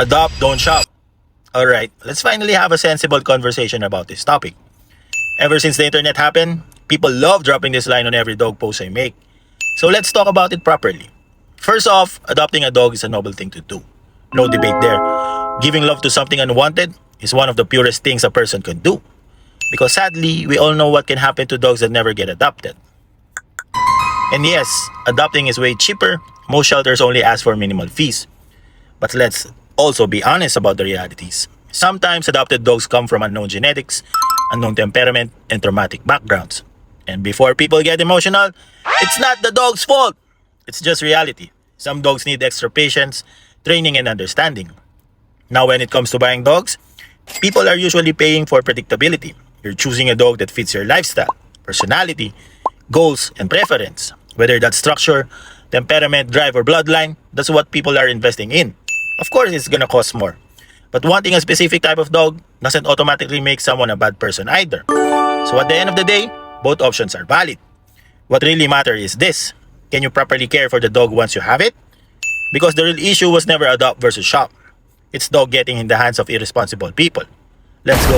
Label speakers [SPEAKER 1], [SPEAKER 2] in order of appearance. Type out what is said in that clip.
[SPEAKER 1] Adopt, don't shop. Alright, let's finally have a sensible conversation about this topic. Ever since the internet happened, people love dropping this line on every dog post I make. So let's talk about it properly. First off, adopting a dog is a noble thing to do. No debate there. Giving love to something unwanted is one of the purest things a person can do. Because sadly, we all know what can happen to dogs that never get adopted. And yes, adopting is way cheaper. Most shelters only ask for minimal fees. But let's also be honest about the realities. Sometimes adopted dogs come from unknown genetics, unknown temperament, and traumatic backgrounds. And before people get emotional, it's not the dog's fault. It's just reality. Some dogs need extra patience, training, and understanding. Now when it comes to buying dogs, people are usually paying for predictability. You're choosing a dog that fits your lifestyle, personality, goals, and preference. Whether that's structure, temperament, drive, or bloodline, that's what people are investing in. Of course, it's gonna cost more. But wanting a specific type of dog doesn't automatically make someone a bad person either. So at the end of the day, both options are valid. What really matters is this: can you properly care for the dog once you have it? Because the real issue was never adopt versus shop. It's dog getting in the hands of irresponsible people. Let's go.